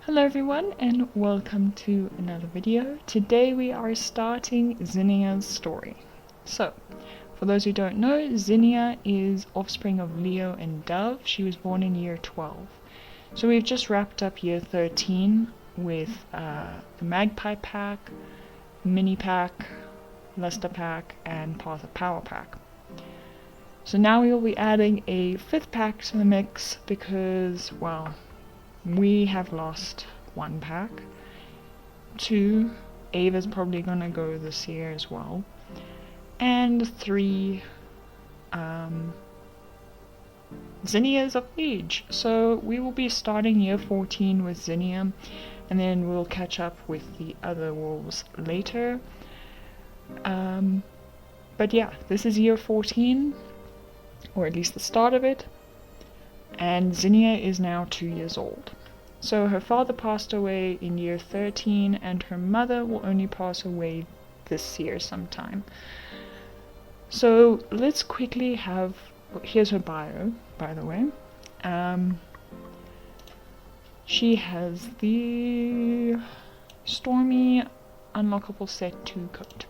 Hello everyone and welcome to another video. Today we are starting Zinnia's story. So, for those who don't know, Zinnia is offspring of Leo and Dove. She was born in year 12. So we've just wrapped up year 13 with the Magpie pack, Mini pack, Luster pack, and Power pack. So now we will be adding a 5th pack to the mix because, well, we have lost 1 pack. 2, Ava's probably gonna go this year as well. And 3, Zinnia's of age. So we will be starting year 14 with Zinnia, and then we'll catch up with the other wolves later. But yeah, this is year 14, or at least the start of it. And Zinnia is now 2 years old. So her father passed away in year 13 and her mother will only pass away this year sometime. So let's quickly have, here's her bio, by the way. She has the Stormy Unlockable Set 2 coat.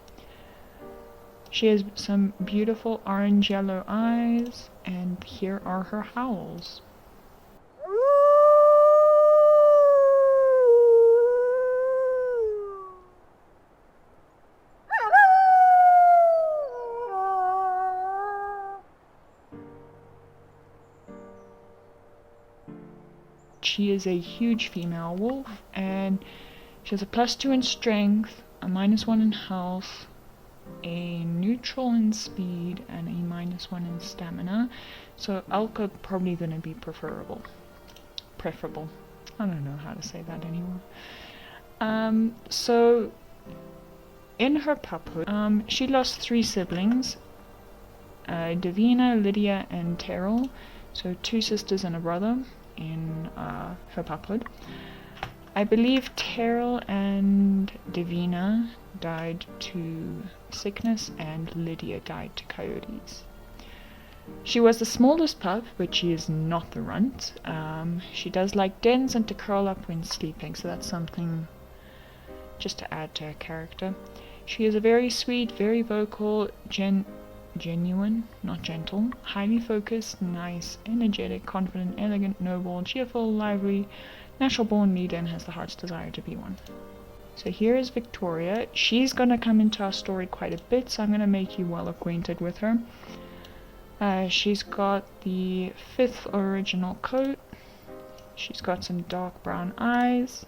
She has some beautiful orange-yellow eyes, and here are her howls. She is a huge female wolf, and she has a +2 in strength, a -1 in health, a neutral in speed, and a -1 in stamina. So Alka probably gonna be preferable. I don't know how to say that anymore. So in her puphood, she lost 3 siblings, Davina, Lydia, and Terrell. So 2 sisters and a brother in her puphood. I believe Terrell and Davina died to sickness and Lydia died to coyotes. She was the smallest pup, but she is not the runt. She does like dens and to curl up when sleeping, so that's something just to add to her character. She is a very sweet, very vocal, genuine, not gentle, highly focused, nice, energetic, confident, elegant, noble, cheerful, lively, natural born leader, and has the heart's desire to be one. So here is Victoria. She's gonna come into our story quite a bit, so I'm gonna make you well acquainted with her. She's got the 5th original coat. She's got some dark brown eyes.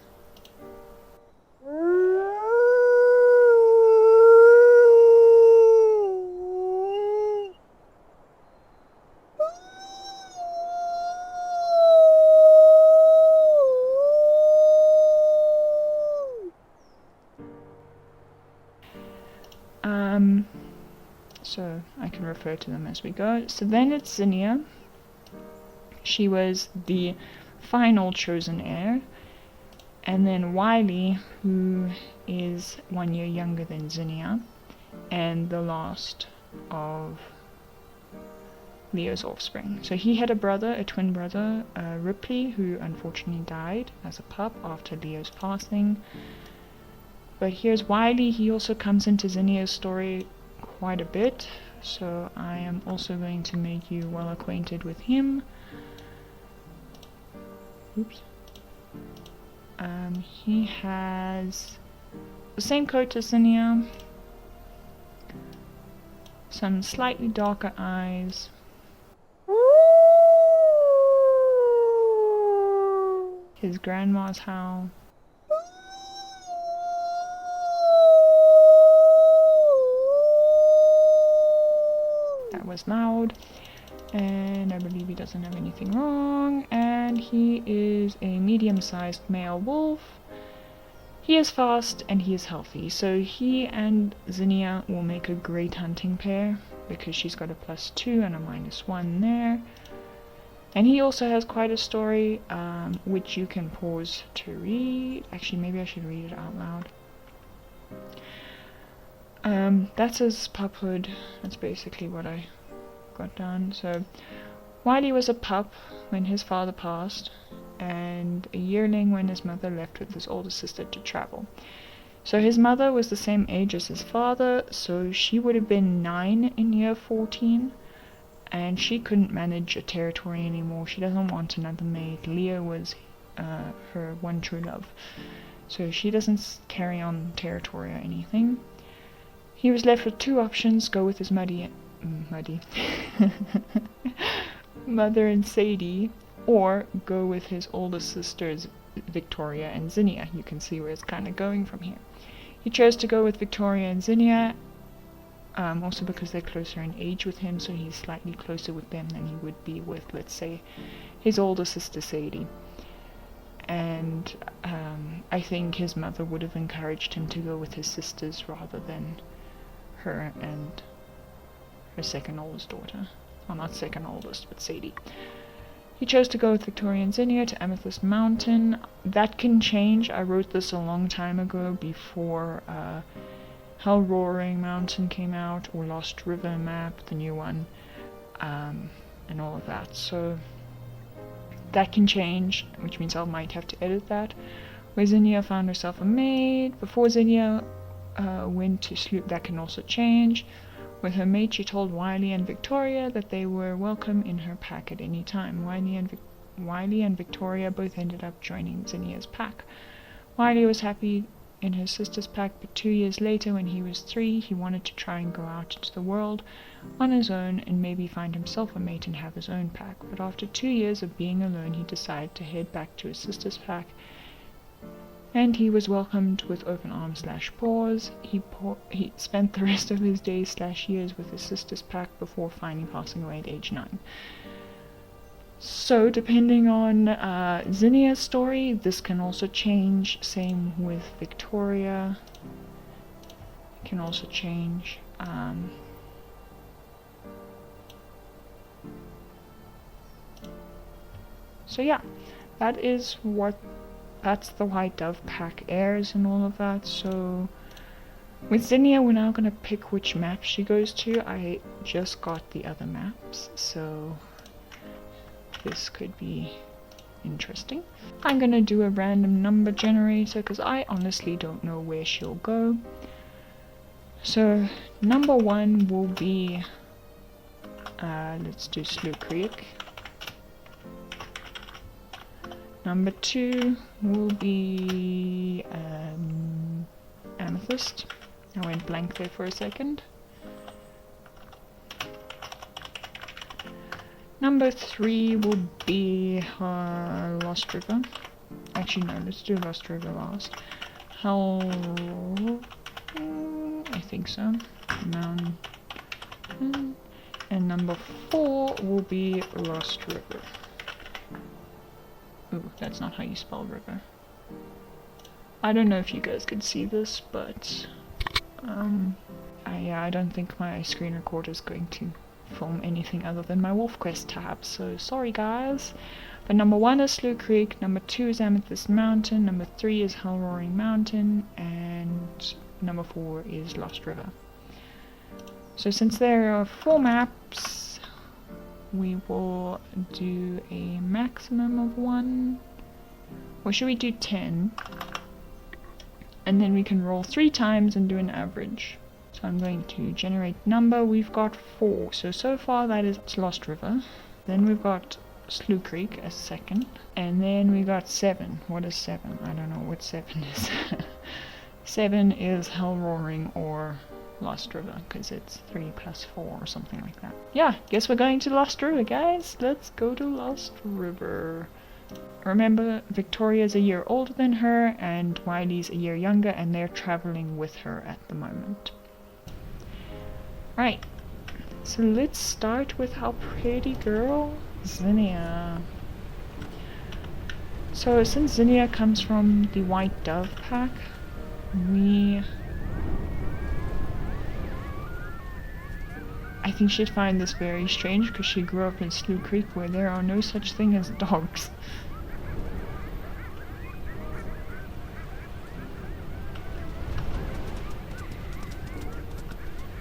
So I can refer to them as we go. So then it's Zinnia. She was the final chosen heir. And then Wiley, who is 1 year younger than Zinnia, and the last of Leo's offspring. So he had a brother, a twin brother, Ripley, who unfortunately died as a pup after Leo's passing. But here's Wiley. He also comes into Zinnia's story quite a bit, so I am also going to make you well acquainted with him. Oops. He has the same coat as Zinnia, some slightly darker eyes, his grandma's howl, that was loud, and I believe he doesn't have anything wrong, and he is a medium-sized male wolf. He is fast and he is healthy, so he and Zinnia will make a great hunting pair because she's got a +2 and a -1 there. And he also has quite a story, which you can pause to read. Actually, maybe I should read it out loud. That's his puphood. That's basically what I got down. So Wiley was a pup when his father passed. and a yearling when his mother left with his older sister to travel. So his mother was the same age as his father, so she would have been 9 in year 14, and she couldn't manage a territory anymore. She doesn't want another mate. Leo was her one true love, so she doesn't carry on territory or anything. He was left with 2 options: go with his muddy mother and Sadie, or go with his older sisters Victoria and Zinnia. You can see where it's kind of going from here. He chose to go with Victoria and Zinnia, also because they're closer in age with him, so he's slightly closer with them than he would be with, let's say, his older sister Sadie. And I think his mother would have encouraged him to go with his sisters rather than her and her second oldest daughter. Well, not second oldest, but Sadie. He chose to go with Victoria and Zinnia to Amethyst Mountain. That can change. I wrote this a long time ago, before Hell Roaring Mountain came out, or Lost River map, the new one, and all of that. So that can change, which means I might have to edit that. Where Zinnia found herself a mate. Before Zinnia went to Slough, that can also change. With her mate, she told Wiley and Victoria that they were welcome in her pack at any time. Wiley and Victoria both ended up joining Zinnia's pack. Wiley was happy in his sister's pack, but 2 years later, when he was 3, he wanted to try and go out into the world on his own and maybe find himself a mate and have his own pack. But after 2 years of being alone, he decided to head back to his sister's pack, and he was welcomed with open arms / paws. He spent the rest of his days / years with his sister's pack before finally passing away at age 9. So, depending on Zinnia's story, this can also change. Same with Victoria. It can also change. So yeah, that's the White Dove pack heirs and all of that. So with Zinnia, we're now gonna pick which map she goes to. I just got the other maps, so this could be interesting. I'm gonna do a random number generator because I honestly don't know where she'll go. So number 1 will be, let's do Slough Creek. Number 2 will be Amethyst. I went blank there for a second. Number 3 will be Lost River. Actually, no, let's do Lost River last. I think so. Mountain. And number 4 will be Lost River. Ooh, that's not how you spell river. I don't know if you guys could see this, but I don't think my screen recorder is going to film anything other than my WolfQuest tab, so sorry guys. But number 1 is Slough Creek, number 2 is Amethyst Mountain, number 3 is Hell Roaring Mountain, and number 4 is Lost River. So since there are 4 maps, we will do a maximum of 1, or should we do 10? And then we can roll 3 times and do an average. So I'm going to generate number. We've got 4, so far that is Lost River. Then we've got Slough Creek as second, and then we got 7. What is 7? I don't know what 7 is. 7 is Hell Roaring or Lost River, because it's 3 plus 4 or something like that. Yeah, guess we're going to Lost River, guys. Let's go to Lost River. Remember, Victoria's a year older than her, and Wiley's a year younger, and they're traveling with her at the moment. Right, so let's start with our pretty girl, Zinnia. So since Zinnia comes from the White Dove pack, I think she'd find this very strange because she grew up in Slough Creek where there are no such thing as dogs.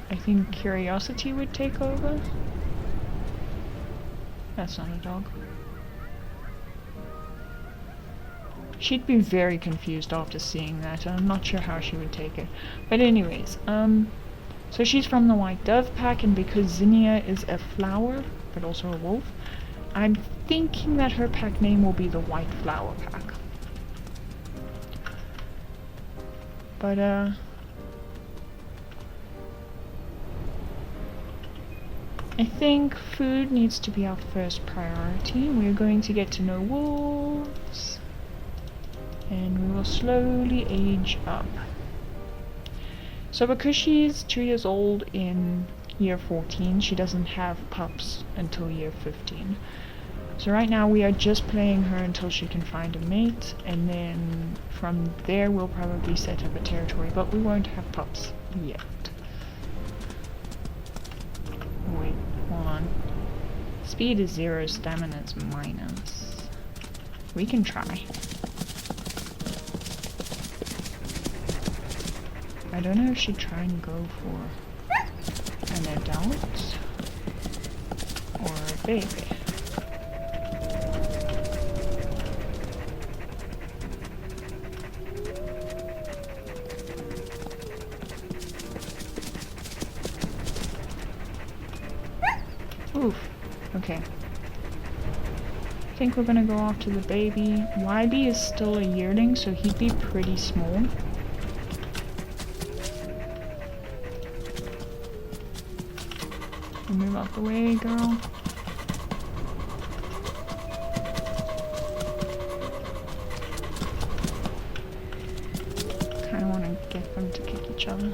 I think curiosity would take over. That's not a dog. She'd be very confused after seeing that, and I'm not sure how she would take it. But anyways, so she's from the white dove pack, and because Zinnia is a flower, but also a wolf, I'm thinking that her pack name will be the white flower pack. But, I think food needs to be our first priority. We're going to get to know wolves, and we will slowly age up. So because she's 2 years old in year 14, she doesn't have pups until year 15. So right now we are just playing her until she can find a mate, and then from there we'll probably set up a territory, but we won't have pups yet. Wait, hold on. Speed is 0, stamina is minus. We can try. I don't know if she'd try and go for an adult or a baby. Oof. Okay. I think we're gonna go after the baby. Wiley is still a yearling, so he'd be pretty small. Move out the way, girl. Kinda wanna get them to kick each other.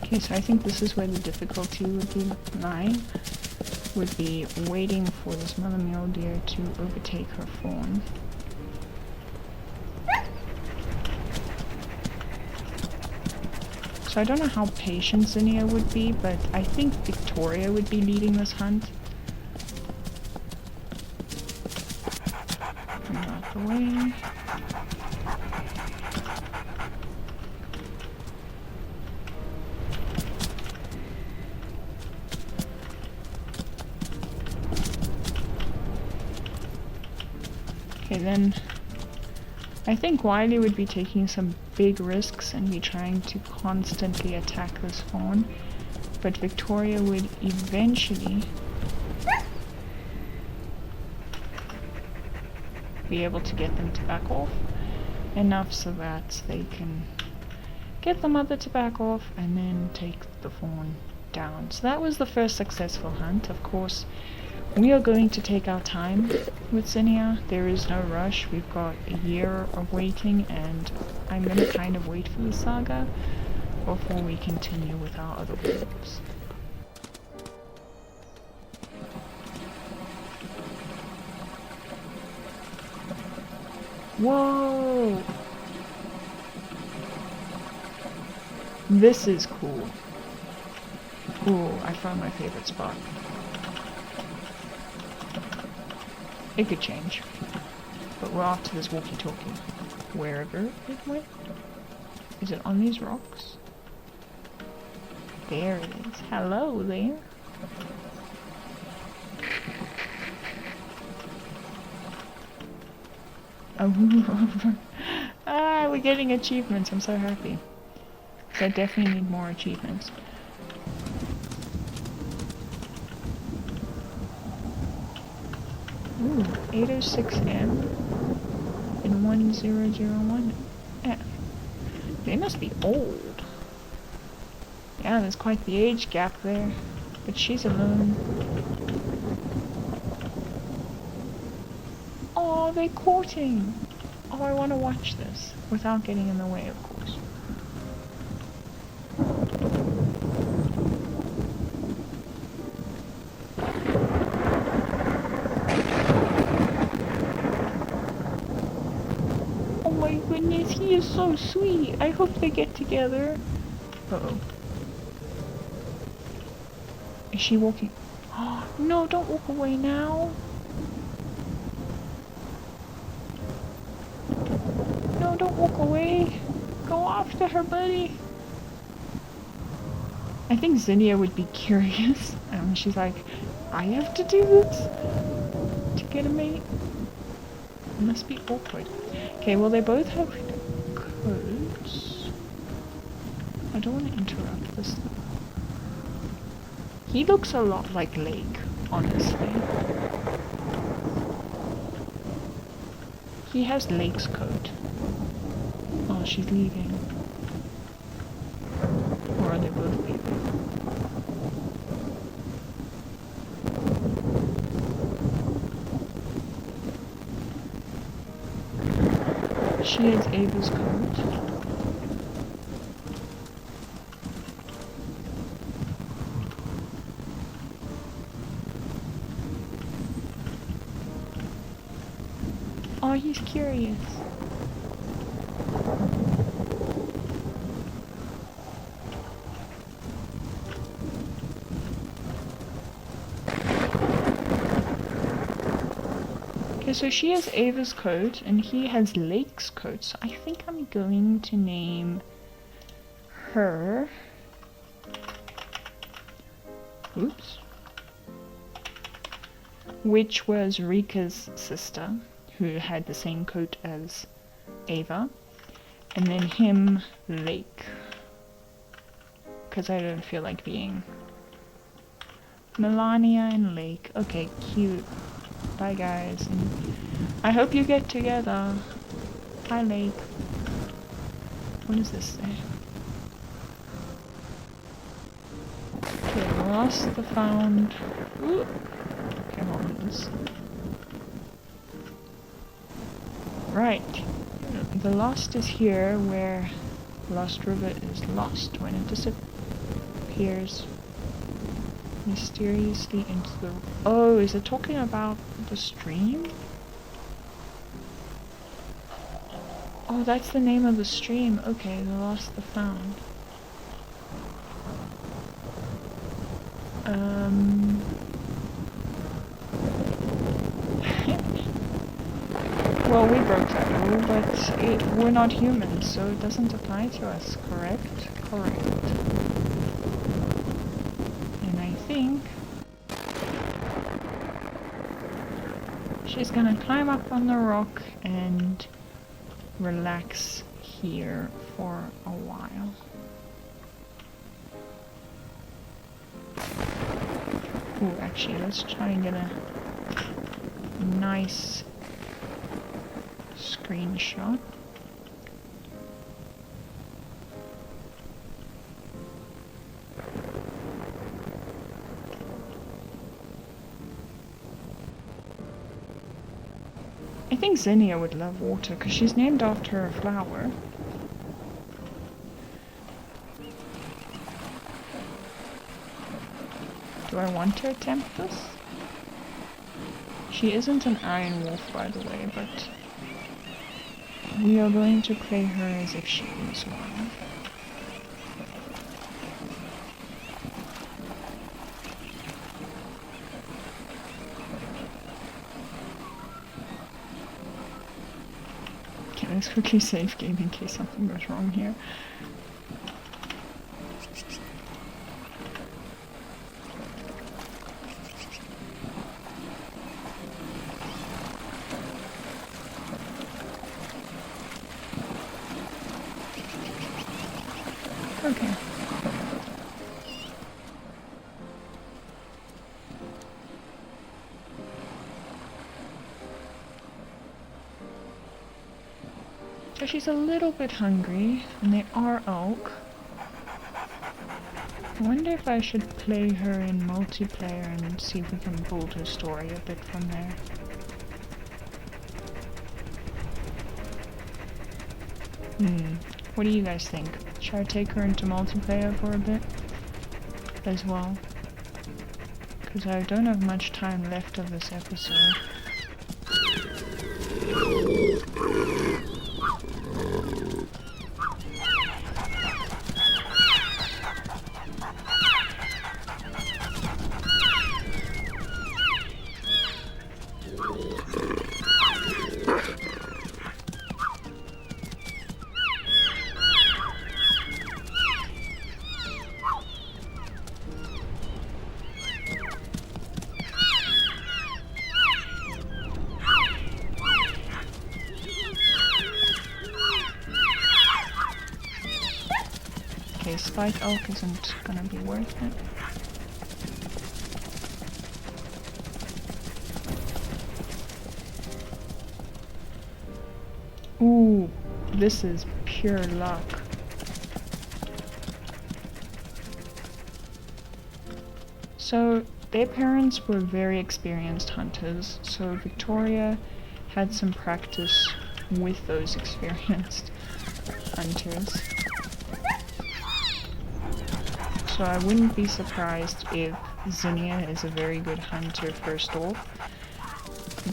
Okay, so I think this is where the difficulty would be lying. Would be waiting for this mother mule deer to overtake her fawn. So I don't know how patient Zinnia would be, but I think Victoria would be leading this hunt. Move out the way. Okay, then I think Wiley would be taking some big risks and be trying to constantly attack this fawn, but Victoria would eventually be able to get them to back off enough so that they can get the mother to back off and then take the fawn down. So that was the first successful hunt. Of course, we are going to take our time with Zinnia. There is no rush. We've got a year of waiting, and I'm going to kind of wait for the saga before we continue with our other wolves. Whoa! This is cool. Ooh, I found my favorite spot. It could change. But we're off to this walkie-talkie. Wherever it went. Is it on these rocks? There it is. Hello there. Oh, ah, we're getting achievements. I'm so happy. So I definitely need more achievements. Ooh, 806M and 1001F. They must be old. Yeah, there's quite the age gap there. But she's alone. Oh, they're courting! Oh, I want to watch this. Without getting in the way, of course. Oh my goodness, he is so sweet. I hope they get together. Uh-oh. Is she walking? Oh, no, don't walk away now. No, don't walk away. Go after her, buddy. I think Zinnia would be curious. She's like, I have to do this to get a mate. It must be awkward. Okay, well, they both have coats. I don't want to interrupt this though. He looks a lot like Lake, honestly. He has Lake's coat. Oh, she's leaving. Or are they both leaving? She has Ava's coat. Oh, he's curious. Okay, so she has Ava's coat and he has Lake's coat. So I think I'm going to name her. Oops. Which was Rika's sister, who had the same coat as Ava. And then him, Lake. Because I don't feel like being Melania and Lake. Okay, cute. Bye guys. And I hope you get together. Hi Lake. What does this say? Okay, lost the found. Ooh. Okay, hold on this. Right. The lost is here where Lost River is lost when it disappears mysteriously into the... Oh, is it talking about the stream? Oh, that's the name of the stream. Okay, the lost, the found. Well, we broke that rule, but we're not humans, so it doesn't apply to us, correct? Correct. And I think she's gonna climb up on the rock and relax here for a while. Ooh, actually, let's try and get a nice screenshot. I think Zinnia would love water because she's named after a flower. Do I want to attempt this? She isn't an iron wolf, by the way, but we are going to play her as if she is one. Okay, let's quickly save game in case something goes wrong here. Okay. So she's a little bit hungry, and they are elk. I wonder if I should play her in multiplayer and see if we can build her story a bit from there. What do you guys think? Should I take her into multiplayer for a bit as well? Because I don't have much time left of this episode. spike elk isn't gonna be worth it. Ooh, this is pure luck. So, their parents were very experienced hunters, so Victoria had some practice with those experienced hunters. So I wouldn't be surprised if Zinnia is a very good hunter first off,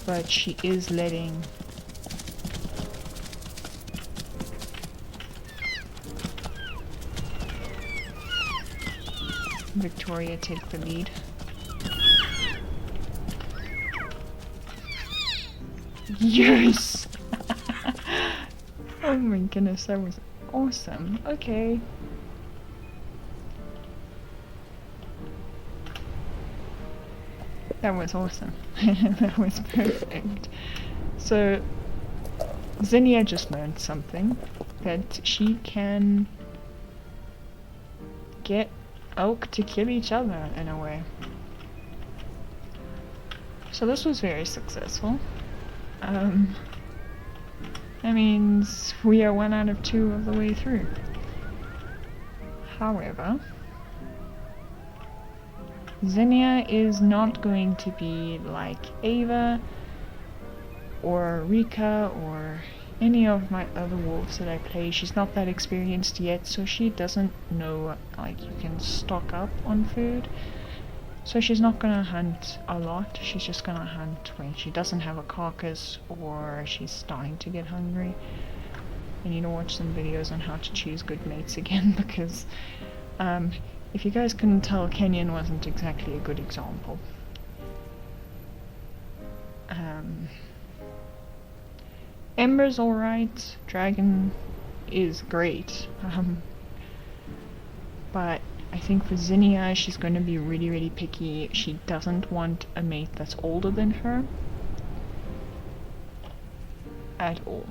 but she is letting Victoria take the lead. Yes! Oh my goodness, that was awesome. Okay. That was awesome. That was perfect. So, Zinnia just learned something. That she can get elk to kill each other in a way. So this was very successful. That means we are 1 out of 2 of the way through. However, Zinnia is not going to be like Ava or Rika or any of my other wolves that I play. She's not that experienced yet, so she doesn't know like you can stock up on food. So she's not gonna hunt a lot, she's just gonna hunt when she doesn't have a carcass or she's starting to get hungry. I need to watch some videos on how to choose good mates again because if you guys couldn't tell, Kenyan wasn't exactly a good example. Ember's alright, Dragon is great, but I think for Zinnia, she's going to be really, really picky. She doesn't want a mate that's older than her. At all.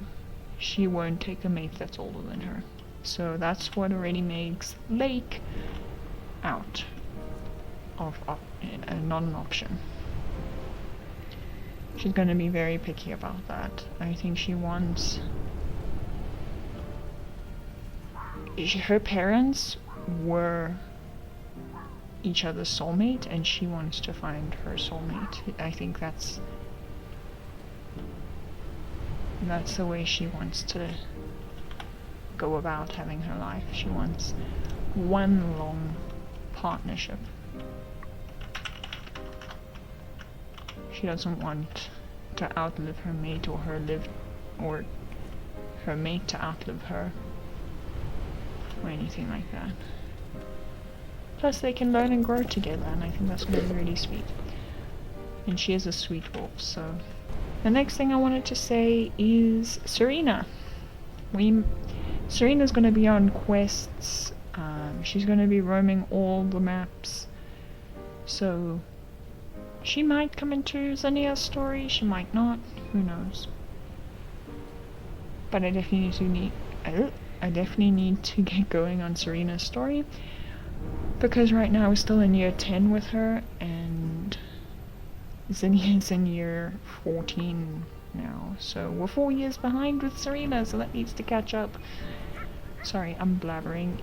She won't take a mate that's older than her. So that's what already makes Lake out of not an option. She's going to be very picky about that. I think she wants... Her parents were each other's soulmate, and she wants to find her soulmate. I think that's the way she wants to go about having her life. She wants one long partnership. She doesn't want to outlive her mate or her mate to outlive her or anything like that. Plus they can learn and grow together, and I think that's going to be really sweet. And she is a sweet wolf, so... The next thing I wanted to say is Serena. Serena's going to be on quests. She's going to be roaming all the maps. So she might come into Zinnia's story, she might not, who knows. But I definitely need to get going on Serena's story. Because right now we're still in year 10 with her, and Zinnia is in year 14 now. So we're 4 years behind with Serena, so that needs to catch up. Sorry, I'm blabbering.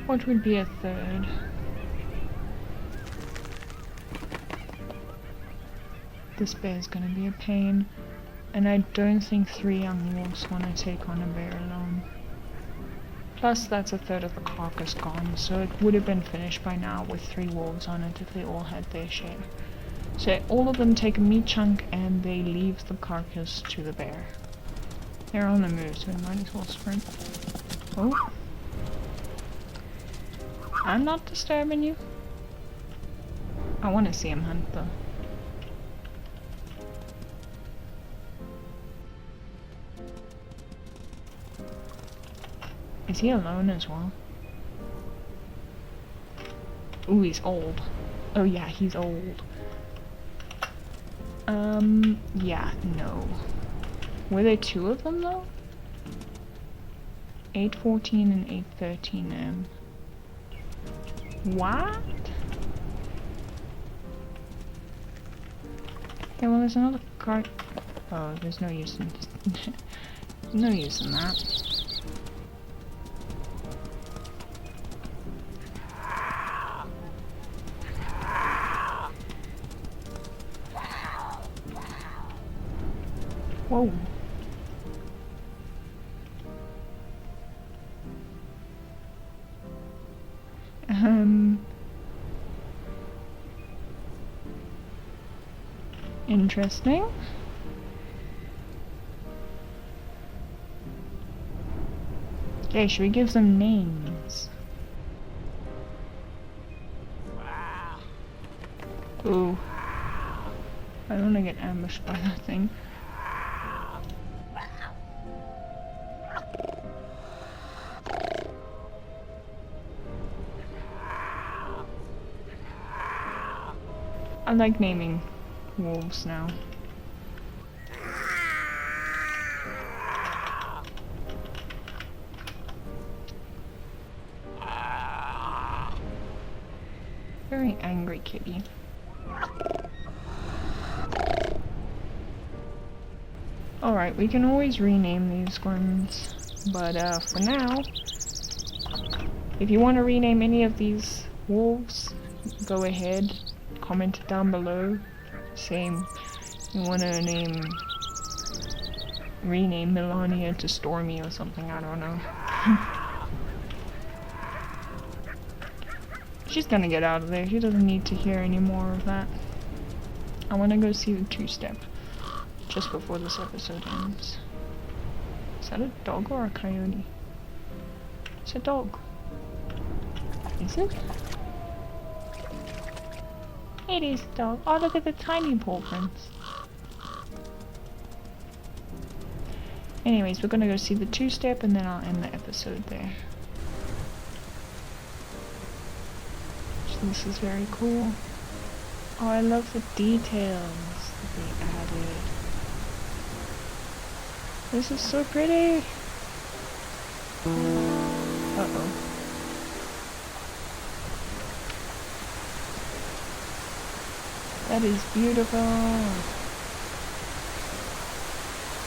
What would be a third? This bear is going to be a pain, and I don't think 3 young wolves want to take on a bear alone. Plus that's a third of the carcass gone, so it would have been finished by now with 3 wolves on it if they all had their share. So all of them take a meat chunk and they leave the carcass to the bear. They're on the move, so they might as well sprint. Oh. I'm not disturbing you. I want to see him hunt though. Is he alone as well? Ooh, he's old. Oh yeah, he's old. Yeah, no. Were there two of them though? 8:14 and 8:13 am. What? Okay, well there's another card. Oh, there's no use in no use in that. Whoa. Interesting. Okay, should we give them names? Ooh. I don't want to get ambushed by that thing. I like naming wolves now. Very angry kitty. Alright, we can always rename these ones, but for now, if you want to rename any of these wolves, go ahead, comment down below. Same, you want to rename Melania to Stormy or something, I don't know. She's gonna get out of there, she doesn't need to hear any more of that. I want to go see the two-step. Just before this episode ends. Is that a dog or a coyote? It's a dog. Is it? It is a dog. Oh, look at the tiny paw prints. Anyways, we're gonna go see the two-step and then I'll end the episode there. So this is very cool. Oh, I love the details that they added. This is so pretty! Uh-oh. That is beautiful!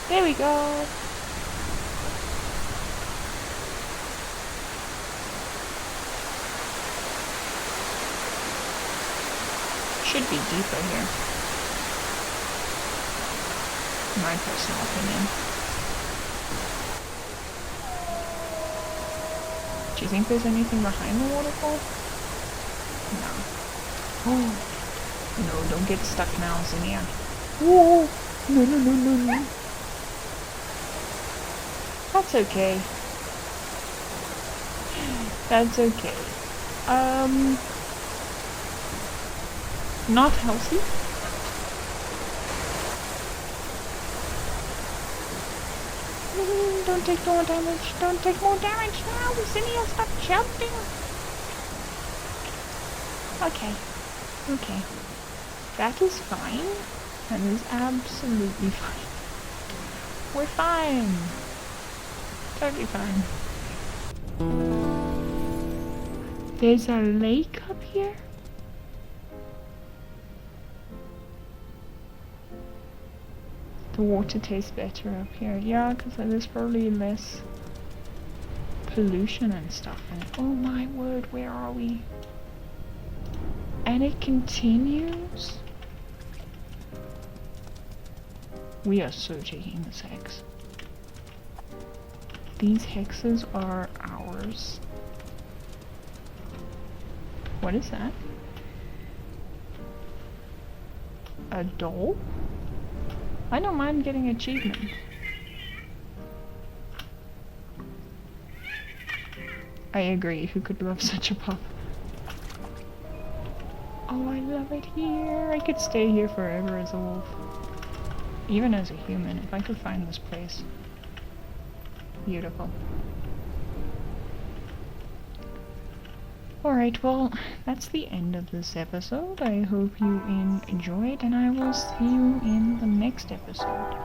There we go! Should be deeper here. My personal opinion. Do you think there's anything behind the waterfall? No. Oh. No, don't get stuck now, Zinnia. Whoa! No, no, no, no, no. That's okay. That's okay. Not healthy. Don't take more damage. Don't take more damage now. Zinnia, stop jumping. Okay. Okay. That is fine. That is absolutely fine. We're fine. Totally fine. There's a lake up here? The water tastes better up here. Yeah, because there's probably less pollution and stuff in it. Oh my word, where are we? And it continues? We are so taking this hex. These hexes are ours. What is that? A doll? I don't mind getting achievement. I agree, who could love such a pup? Oh, I love it here. I could stay here forever as a wolf. Even as a human, if I could find this place. Beautiful. Alright, well, that's the end of this episode. I hope you enjoyed, and I will see you in the next episode.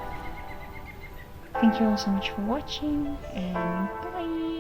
Thank you all so much for watching, and bye!